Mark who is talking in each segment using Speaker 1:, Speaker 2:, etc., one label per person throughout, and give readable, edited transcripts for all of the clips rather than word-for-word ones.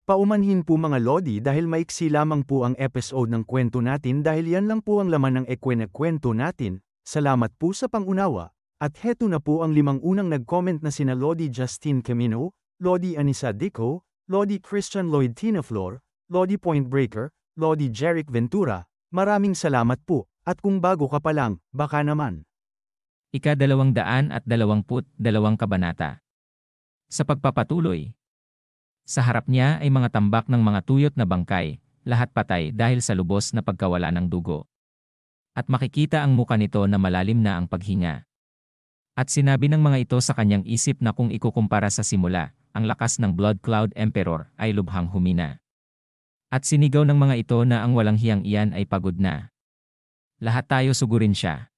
Speaker 1: Paumanhin po mga Lodi dahil maiksi lamang po ang episode ng kwento natin dahil yan lang po ang laman ng kwento natin. Salamat po sa pangunawa. At heto na po ang 5 unang nag-comment na sina Lodi Justin Camino, Lodi Anissa Dico, Lodi Christian Lloyd Tinaflor, Lodi Point Breaker, Lodi Jeric Ventura. Maraming salamat po. At kung bago ka pa lang, baka naman.
Speaker 2: Ika-222 kabanata. Sa pagpapatuloy. Sa harap niya ay mga tambak ng mga tuyot na bangkay, lahat patay dahil sa lubos na pagkawala ng dugo. At makikita ang muka nito na malalim na ang paghinga. At sinabi ng mga ito sa kanyang isip na kung ikukumpara sa simula, ang lakas ng Blood Cloud Emperor ay lubhang humina. At sinigaw ng mga ito na ang walang hiyang iyan ay pagod na. Lahat tayo sugurin siya.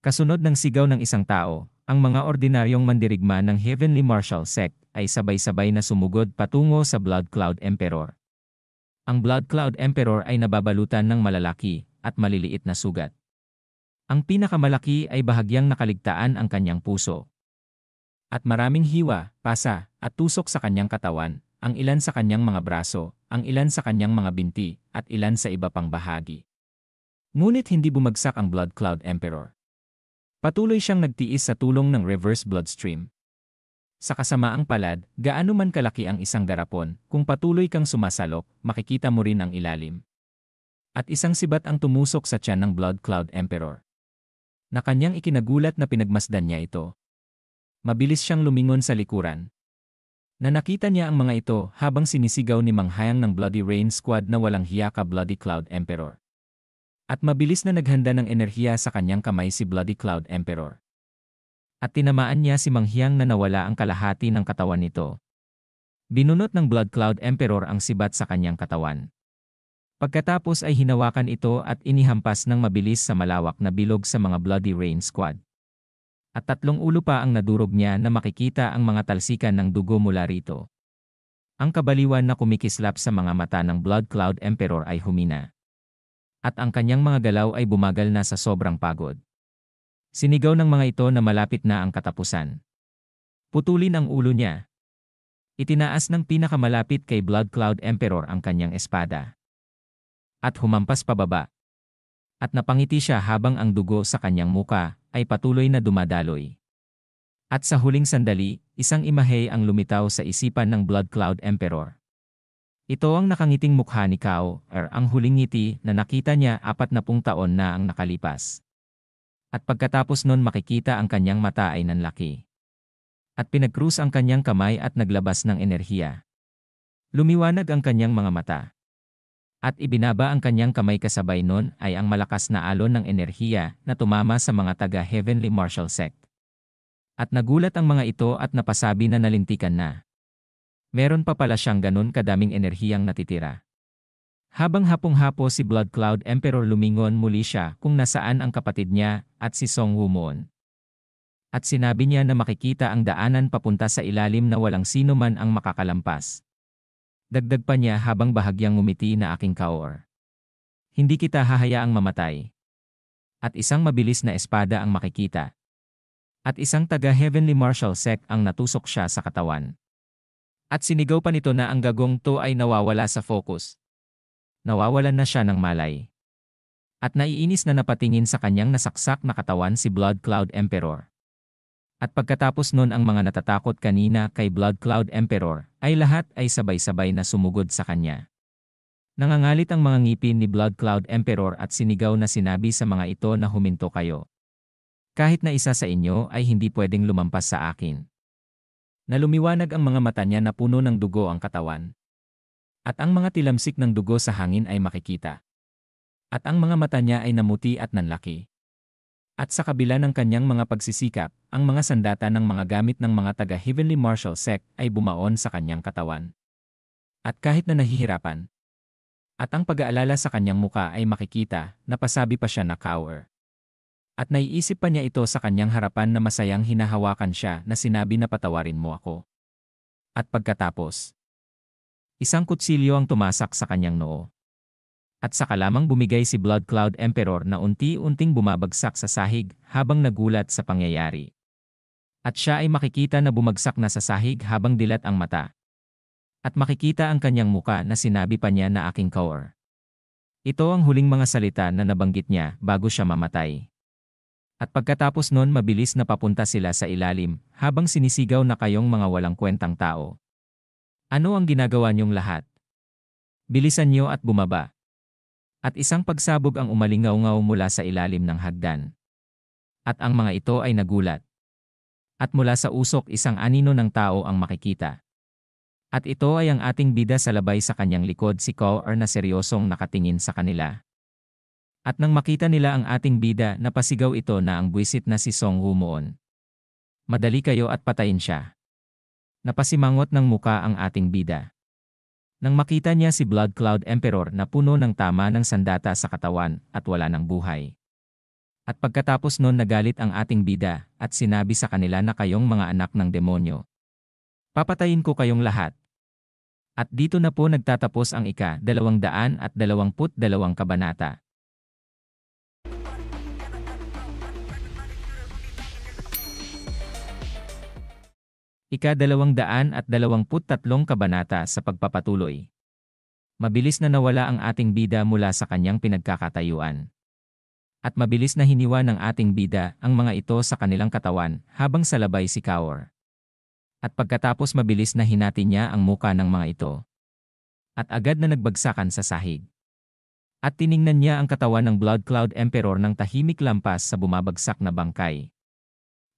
Speaker 2: Kasunod ng sigaw ng isang tao, ang mga ordinaryong mandirigma ng Heavenly Martial Sect ay sabay-sabay na sumugod patungo sa Blood Cloud Emperor. Ang Blood Cloud Emperor ay nababalutan ng malalaki at maliliit na sugat. Ang pinakamalaki ay bahagyang nakaligtaan ang kanyang puso. At maraming hiwa, pasa, at tusok sa kanyang katawan, ang ilan sa kanyang mga braso, ang ilan sa kanyang mga binti, at ilan sa iba pang bahagi. Ngunit hindi bumagsak ang Blood Cloud Emperor. Patuloy siyang nagtiis sa tulong ng reverse bloodstream. Sa kasamaang palad, gaano man kalaki ang isang garapon, kung patuloy kang sumasalok, makikita mo rin ang ilalim. At isang sibat ang tumusok sa tiyan ng Blood Cloud Emperor. Na kanyang ikinagulat na pinagmasdan niya ito. Mabilis siyang lumingon sa likuran. Na nakita niya ang mga ito habang sinisigaw ni Manghayang ng Bloody Rain Squad na walang hiya ka Bloody Cloud Emperor. At mabilis na naghanda ng enerhiya sa kanyang kamay si Bloody Cloud Emperor. At tinamaan niya si Manghayang na nawala ang kalahati ng katawan nito. Binunot ng Blood Cloud Emperor ang sibat sa kanyang katawan. Pagkatapos ay hinawakan ito at inihampas ng mabilis sa malawak na bilog sa mga Bloody Rain Squad. At 3 ulo pa ang nadurog niya na makikita ang mga talsikan ng dugo mula rito. Ang kabaliwan na kumikislap sa mga mata ng Blood Cloud Emperor ay humina. At ang kanyang mga galaw ay bumagal na sa sobrang pagod. Sinigaw ng mga ito na malapit na ang katapusan. Putulin ang ulo niya. Itinaas ng pinakamalapit kay Blood Cloud Emperor ang kanyang espada. At humampas pababa. At napangiti siya habang ang dugo sa kanyang muka ay patuloy na dumadaloy. At sa huling sandali, isang imahe ang lumitaw sa isipan ng Blood Cloud Emperor. Ito ang nakangiting mukha ni Kao, ang huling ngiti na nakita niya 40 taon na ang nakalipas. At pagkatapos nun makikita ang kanyang mata ay nanlaki. At pinagkrus ang kanyang kamay at naglabas ng enerhiya. Lumiwanag ang kanyang mga mata. At ibinaba ang kanyang kamay kasabay nun ay ang malakas na alon ng enerhiya na tumama sa mga taga-Heavenly Martial Sect. At nagulat ang mga ito at napasabi na nalintikan na. Meron pa pala siyang ganun kadaming enerhiyang natitira. Habang hapong-hapo si Blood Cloud Emperor lumingon muli siya kung nasaan ang kapatid niya at si Song Woo-moon. At sinabi niya na makikita ang daanan papunta sa ilalim na walang sino man ang makakalampas. Dagdag pa niya habang bahagyang ngumiti na aking Kaor. Hindi kita hahayaang mamatay. At isang mabilis na espada ang makikita. At isang taga-Heavenly Martial Sect ang natusok siya sa katawan. At sinigaw pa nito na ang gagong to ay nawawala sa focus. Nawawalan na siya ng malay. At naiinis na napatingin sa kanyang nasaksak na katawan si Blood Cloud Emperor. At pagkatapos nun ang mga natatakot kanina kay Blood Cloud Emperor ay lahat ay sabay-sabay na sumugod sa kanya. Nangangalit ang mga ngipin ni Blood Cloud Emperor at sinigaw na sinabi sa mga ito na huminto kayo. Kahit na isa sa inyo ay hindi pwedeng lumampas sa akin. Na lumiwanag ang mga mata niya na puno ng dugo ang katawan. At ang mga tilamsik ng dugo sa hangin ay makikita. At ang mga mata niya ay namuti at nanlaki. At sa kabila ng kanyang mga pagsisikap, ang mga sandata ng mga gamit ng mga taga-Heavenly Martial Sect ay bumaon sa kanyang katawan. At kahit na nahihirapan, at ang pag-aalala sa kanyang muka ay makikita, napasabi pa siya na Kaor. At naiisip pa niya ito sa kanyang harapan na masayang hinahawakan siya na sinabi na patawarin mo ako. At pagkatapos, isang kutsilyo ang tumasak sa kanyang noo. At saka lamang bumigay si Blood Cloud Emperor na unti-unting bumabagsak sa sahig habang nagulat sa pangyayari. At siya ay makikita na bumagsak na sa sahig habang dilat ang mata. At makikita ang kanyang muka na sinabi pa niya na aking Kaur. Ito ang huling mga salita na nabanggit niya bago siya mamatay. At pagkatapos nun mabilis na papunta sila sa ilalim habang sinisigaw na kayong mga walang kwentang tao. Ano ang ginagawa niyong lahat? Bilisan niyo at bumaba. At isang pagsabog ang umalingaw-ngaw mula sa ilalim ng hagdan. At ang mga ito ay nagulat. At mula sa usok isang anino ng tao ang makikita. At ito ay ang ating bida sa labay sa kanyang likod si Kaur na seryosong nakatingin sa kanila. At nang makita nila ang ating bida napasigaw ito na ang buwisit na si Song Woo-moon. Madali kayo at patayin siya. Napasimangot ng muka ang ating bida. Nang makita niya si Blood Cloud Emperor na puno ng tama ng sandata sa katawan at wala ng buhay. At pagkatapos nun nagalit ang ating bida at sinabi sa kanila na kayong mga anak ng demonyo. Papatayin ko kayong lahat. At dito na po nagtatapos ang ika-222 kabanata. Ika-223 kabanata sa pagpapatuloy. Mabilis na nawala ang ating bida mula sa kanyang pinagkakatayuan. At mabilis na hiniwa ng ating bida ang mga ito sa kanilang katawan habang salabay si Kaur. At pagkatapos mabilis na hinati niya ang muka ng mga ito. At agad na nagbagsakan sa sahig. At tiningnan niya ang katawan ng Blood Cloud Emperor ng tahimik lampas sa bumabagsak na bangkay.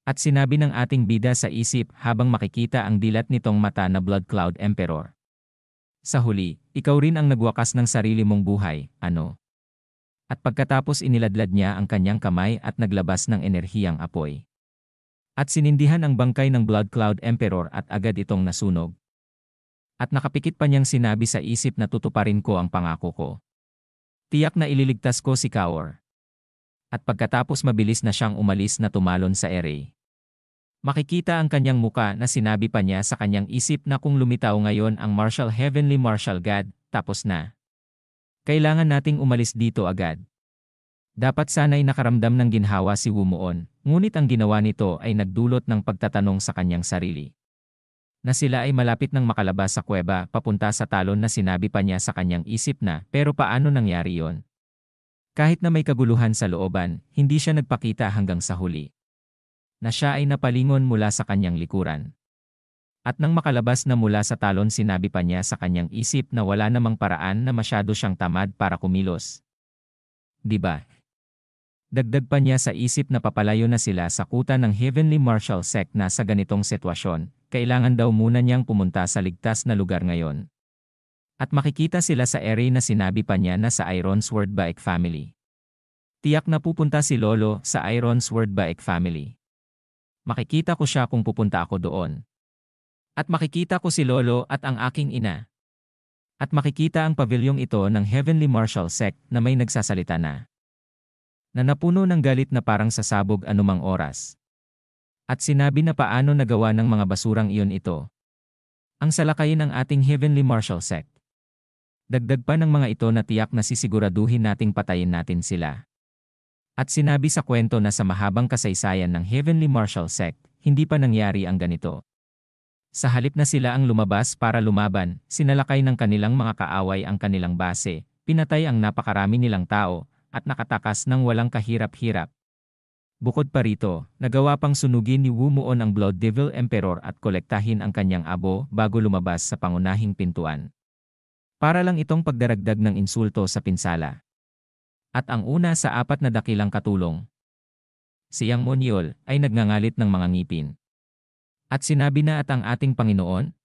Speaker 2: At sinabi ng ating bida sa isip habang makikita ang dilat nitong mata na Blood Cloud Emperor. Sa huli, ikaw rin ang nagwakas ng sarili mong buhay, ano? At pagkatapos iniladlad niya ang kanyang kamay at naglabas ng enerhiyang apoy. At sinindihan ang bangkay ng Blood Cloud Emperor at agad itong nasunog. At nakapikit pa niyang sinabi sa isip na tutuparin ko ang pangako ko. Tiyak na ililigtas ko si Kaur. At pagkatapos mabilis na siyang umalis na tumalon sa ere. Makikita ang kanyang muka na sinabi pa niya sa kanyang isip na kung lumitaw ngayon ang Heavenly Martial God, tapos na. Kailangan nating umalis dito agad. Dapat sana'y nakaramdam ng ginhawa si Woo-moon, ngunit ang ginawa nito ay nagdulot ng pagtatanong sa kanyang sarili. Na sila ay malapit nang makalabas sa kuweba papunta sa talon na sinabi pa niya sa kanyang isip na pero paano nangyari yon? Kahit na may kaguluhan sa looban, hindi siya nagpakita hanggang sa huli. Na siya ay napalingon mula sa kanyang likuran. At nang makalabas na mula sa talon sinabi pa niya sa kanyang isip na wala namang paraan na masyado siyang tamad para kumilos. Diba? Dagdag pa niya sa isip na papalayo na sila sa kuta ng Heavenly Martial Sect na sa ganitong sitwasyon, kailangan daw muna niyang pumunta sa ligtas na lugar ngayon. At makikita sila sa area na sinabi pa niya na sa Iron Sword Baek family. Tiyak na pupunta si Lolo sa Iron Sword Baek family. Makikita ko siya kung pupunta ako doon. At makikita ko si Lolo at ang aking ina. At makikita ang pavilyong ito ng Heavenly Martial Sect na may nagsasalita na napuno ng galit na parang sasabog anumang oras. At sinabi na paano nagawa ng mga basurang iyon ito. Ang salakayin ng ating Heavenly Martial Sect. Dagdag pa ng mga ito na tiyak na sisiguraduhin nating patayin natin sila. At sinabi sa kwento na sa mahabang kasaysayan ng Heavenly Martial Sect, hindi pa nangyari ang ganito. Sa halip na sila ang lumabas para lumaban, sinalakay ng kanilang mga kaaway ang kanilang base, pinatay ang napakarami nilang tao, at nakatakas ng walang kahirap-hirap. Bukod pa rito, nagawa pang sunugin ni Woo-moon ang Blood Devil Emperor at kolektahin ang kanyang abo bago lumabas sa pangunahing pintuan. Para lang itong pagdaragdag ng insulto sa pinsala. At ang una sa 4 na dakilang katulong. Si Yang Monyol ay nagngangalit ng mga ngipin. At sinabi na at ang ating Panginoon?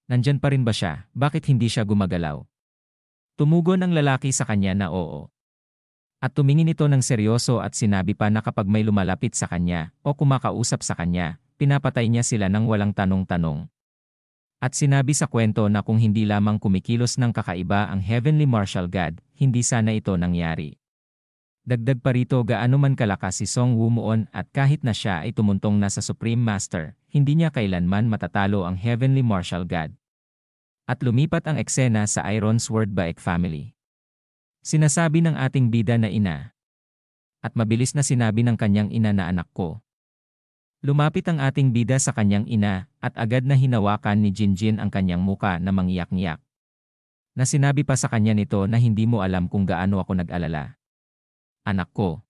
Speaker 2: Nandyan pa rin ba siya? Bakit hindi siya gumagalaw? Tumugon ang lalaki sa kanya na oo. At tumingin ito ng seryoso at sinabi pa na kapag may lumalapit sa kanya o kumakausap sa kanya, pinapatay niya sila ng walang tanong-tanong. At sinabi sa kwento na kung hindi lamang kumikilos ng kakaiba ang Heavenly Martial God, hindi sana ito nangyari. Dagdag pa rito gaano man kalakas si Song Woo-moon at kahit na siya ay tumuntong na sa Supreme Master, hindi niya kailanman matatalo ang Heavenly Martial God. At lumipat ang eksena sa Iron Sword Baek family. Sinasabi ng ating bida na ina. At mabilis na sinabi ng kanyang ina na anak ko. Lumapit ang ating bida sa kanyang ina at agad na hinawakan ni Jinjin ang kanyang muka na mangyak-ngyak. Na sinabi pa sa kanya nito na hindi mo alam kung gaano ako nag-alala. Anak ko.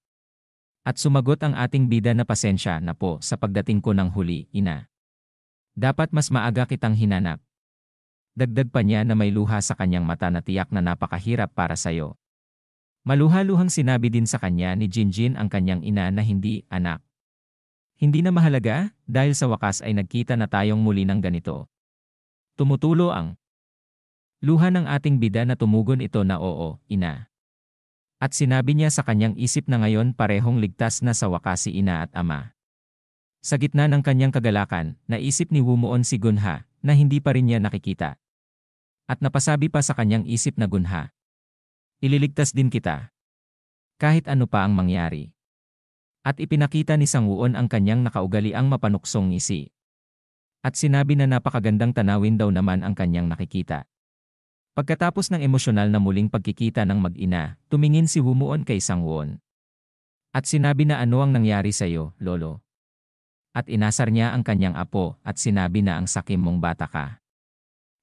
Speaker 2: At sumagot ang ating bida na pasensya na po sa pagdating ko ng huli, ina. Dapat mas maaga kitang hinanap. Dagdag pa niya na may luha sa kanyang mata na tiyak na napakahirap para sayo. Maluha-luhang sinabi din sa kanya ni Jinjin ang kanyang ina na hindi, anak. Hindi na mahalaga dahil sa wakas ay nagkita na tayong muli ng ganito. Tumutulo ang luha ng ating bida na tumugon ito na oo, ina. At sinabi niya sa kanyang isip na ngayon parehong ligtas na sa wakas si ina at ama. Sa gitna ng kanyang kagalakan, naisip ni Wumuon si Gunha na hindi pa rin niya nakikita. At napasabi pa sa kanyang isip na Gunha. Ililigtas din kita. Kahit ano pa ang mangyari. At ipinakita ni Sangwon ang kanyang nakaugaliang mapanuksong ngisi. At sinabi na napakagandang tanawin daw naman ang kanyang nakikita. Pagkatapos ng emosyonal na muling pagkikita ng mag-ina, tumingin si Wumuon kay Sangwon. At sinabi na ano ang nangyari sa iyo, lolo. At inasar niya ang kanyang apo at sinabi na ang sakim mong bata ka.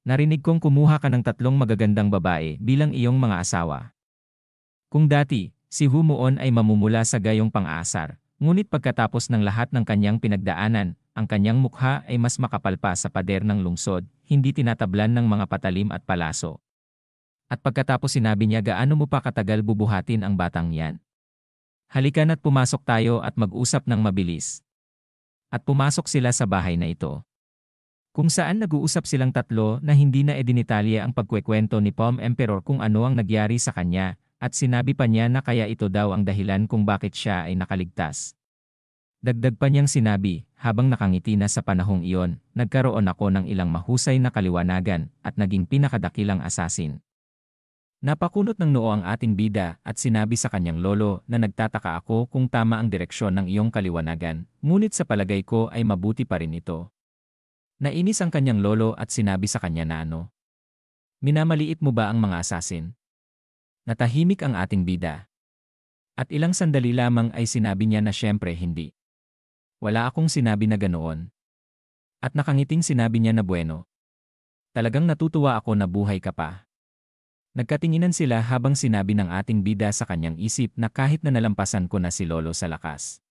Speaker 2: Narinig kong kumuha ka ng 3 magagandang babae bilang iyong mga asawa. Kung dati, si Wumuon ay mamumula sa gayong pang-aasar, ngunit pagkatapos ng lahat ng kanyang pinagdaanan, ang kanyang mukha ay mas makapal pa sa pader ng lungsod, hindi tinatablan ng mga patalim at palaso. At pagkatapos sinabi niya gaano mo pa katagal bubuhatin ang batang yan. Halika na't pumasok tayo at mag-usap ng mabilis. At pumasok sila sa bahay na ito. Kung saan nag-uusap silang tatlo na hindi na edinitalya ang pagkwekwento ni Palm Emperor kung ano ang nagyari sa kanya, at sinabi pa niya na kaya ito daw ang dahilan kung bakit siya ay nakaligtas. Dagdag pa niyang sinabi, habang nakangiti na sa panahong iyon, nagkaroon ako ng ilang mahusay na kaliwanagan at naging pinakadakilang asasin. Napakunot ng noo ang ating bida at sinabi sa kanyang lolo na nagtataka ako kung tama ang direksyon ng iyong kaliwanagan, ngunit sa palagay ko ay mabuti pa rin ito. Nainis ang kanyang lolo at sinabi sa kanya na ano. Minamaliit mo ba ang mga asasin? Natahimik ang ating bida. At ilang sandali lamang ay sinabi niya na syempre hindi. Wala akong sinabi na ganoon. At nakangiting sinabi niya na bueno. Talagang natutuwa ako na buhay ka pa. Nagkatinginan sila habang sinabi ng ating bida sa kanyang isip na kahit na nalampasan ko na si lolo sa lakas.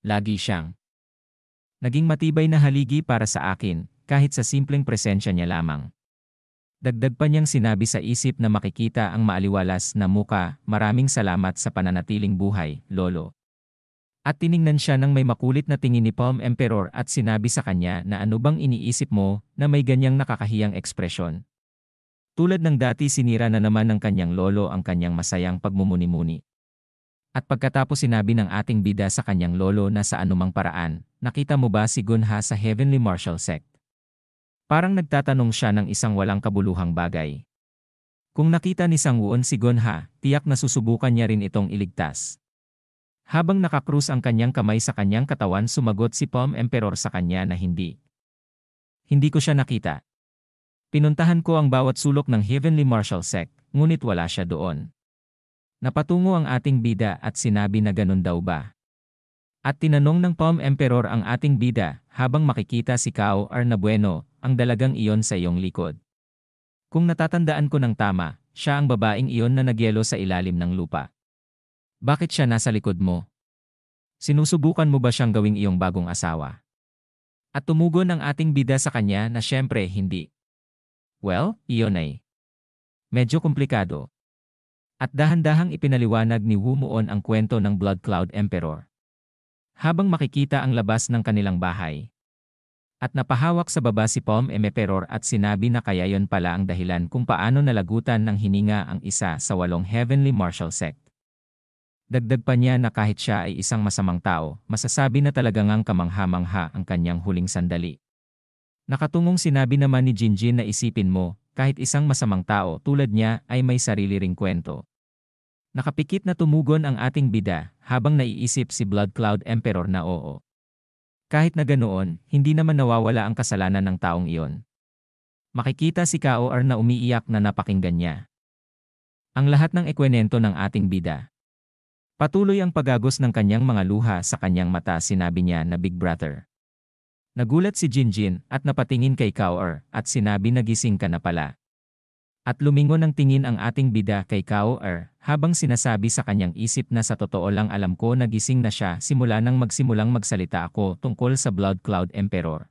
Speaker 2: Lagi siyang naging matibay na haligi para sa akin kahit sa simpleng presensya niya lamang. Dagdag pa niyang sinabi sa isip na makikita ang maaliwalas na muka, maraming salamat sa pananatiling buhay, lolo. At tiningnan siya ng may makulit na tingin ni Palm Emperor at sinabi sa kanya na ano bang iniisip mo na may ganyang nakakahiyang ekspresyon. Tulad ng dati sinira na naman ng kanyang lolo ang kanyang masayang pagmumuni-muni. At pagkatapos sinabi ng ating bida sa kanyang lolo na sa anumang paraan, nakita mo ba si Gunha sa Heavenly Martial Sect? Parang nagtatanong siya ng isang walang kabuluhang bagay. Kung nakita ni Sangwon si Gunha, tiyak na susubukan niya rin itong iligtas. Habang nakakrus ang kanyang kamay sa kanyang katawan sumagot si Palm Emperor sa kanya na hindi. Hindi ko siya nakita. Pinuntahan ko ang bawat sulok ng Heavenly Martial Sect, ngunit wala siya doon. Napatungo ang ating bida at sinabi na ganun daw ba. At tinanong ng Palm Emperor ang ating bida habang makikita si Kao R na bueno, ang dalagang iyon sa iyong likod. Kung natatandaan ko ng tama, siya ang babaeng iyon na nagyelo sa ilalim ng lupa. Bakit siya nasa likod mo? Sinusubukan mo ba siyang gawing iyong bagong asawa? At tumugon ang ating bida sa kanya na syempre hindi. Well, iyon ay medyo komplikado. At dahan-dahang ipinaliwanag ni Wumuon ang kwento ng Blood Cloud Emperor. Habang makikita ang labas ng kanilang bahay. At napahawak sa baba si Palm Emperor at sinabi na kaya yon pala ang dahilan kung paano nalagutan ng hininga ang isa sa 8 Heavenly Martial Sect. Dagdag pa niya na kahit siya ay isang masamang tao, masasabi na talagang ang kamangha-mangha ang kanyang huling sandali. Nakatungong sinabi naman ni Jinjin na isipin mo, kahit isang masamang tao tulad niya ay may sarili ring kwento. Nakapikit na tumugon ang ating bida habang naiisip si Blood Cloud Emperor na oo. Kahit na ganoon, hindi naman nawawala ang kasalanan ng taong iyon. Makikita si KOR na umiiyak na napakinggan niya. Ang lahat ng ekwenento ng ating bida. Patuloy ang pagagos ng kanyang mga luha sa kanyang mata, sinabi niya na Big Brother. Nagulat si Jinjin at napatingin kay Kao-er at sinabi na gising ka na pala. At lumingon ng tingin ang ating bida kay Kao-er habang sinasabi sa kanyang isip na sa totoo lang alam ko na gising na siya simula nang magsimulang magsalita ako tungkol sa Blood Cloud Emperor.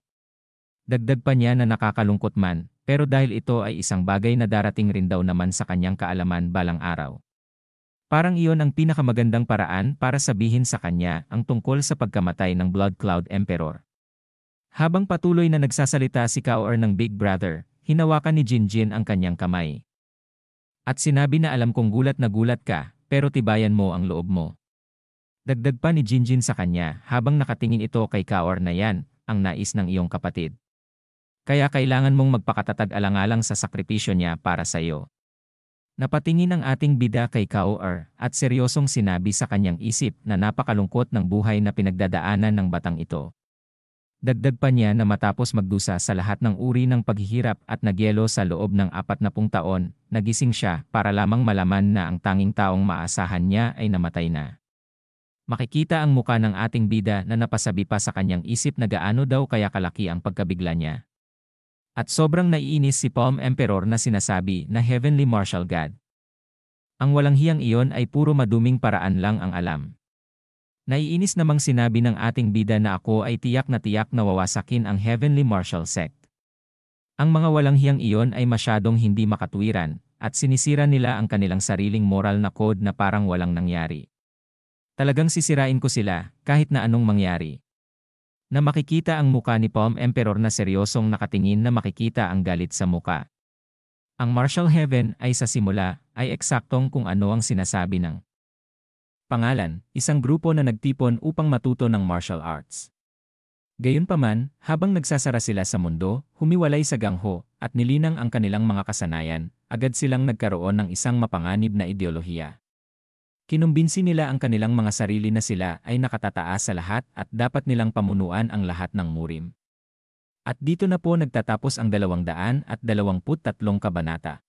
Speaker 2: Dagdag pa niya na nakakalungkot man, pero dahil ito ay isang bagay na darating rin daw naman sa kanyang kaalaman balang araw. Parang iyon ang pinakamagandang paraan para sabihin sa kanya ang tungkol sa pagkamatay ng Blood Cloud Emperor. Habang patuloy na nagsasalita si Kao-er ng Big Brother, hinawakan ni Jinjin ang kanyang kamay. At sinabi na alam kong gulat na gulat ka, pero tibayan mo ang loob mo. Dagdag pa ni Jinjin sa kanya habang nakatingin ito kay Kao-er na yan, ang nais ng iyong kapatid. Kaya kailangan mong magpakatatag alang-alang sa sakripisyo niya para sa iyo. Napatingin ang ating bida kay Kao-er at seryosong sinabi sa kanyang isip na napakalungkot ng buhay na pinagdadaanan ng batang ito. Dagdag pa niya na matapos magdusa sa lahat ng uri ng paghihirap at nagyelo sa loob ng 40 taon, nagising siya para lamang malaman na ang tanging taong maasahan niya ay namatay na. Makikita ang muka ng ating bida na napasabi pa sa kanyang isip na gaano daw kaya kalaki ang pagkabigla niya. At sobrang naiinis si Palm Emperor na sinasabi na Heavenly Martial God. Ang walang hiyang iyon ay puro maduming paraan lang ang alam. Naiinis namang sinabi ng ating bida na ako ay tiyak na wawasakin ang Heavenly Martial Sect. Ang mga walang hiyang iyon ay masyadong hindi makatuwiran at sinisira nila ang kanilang sariling moral na code na parang walang nangyari. Talagang sisirain ko sila kahit na anong mangyari. Na makikita ang muka ni Palm Emperor na seryosong nakatingin na makikita ang galit sa muka. Ang Martial Heaven ay sa simula ay eksaktong kung ano ang sinasabi ng pangalan, isang grupo na nagtipon upang matuto ng martial arts. Gayunpaman, habang nagsasara sila sa mundo, humiwalay sa gangho, at nilinang ang kanilang mga kasanayan, agad silang nagkaroon ng isang mapanganib na ideolohiya. Kinumbinsi nila ang kanilang mga sarili na sila ay nakatataas sa lahat at dapat nilang pamunuan ang lahat ng murim. At dito na po nagtatapos ang 223 kabanata.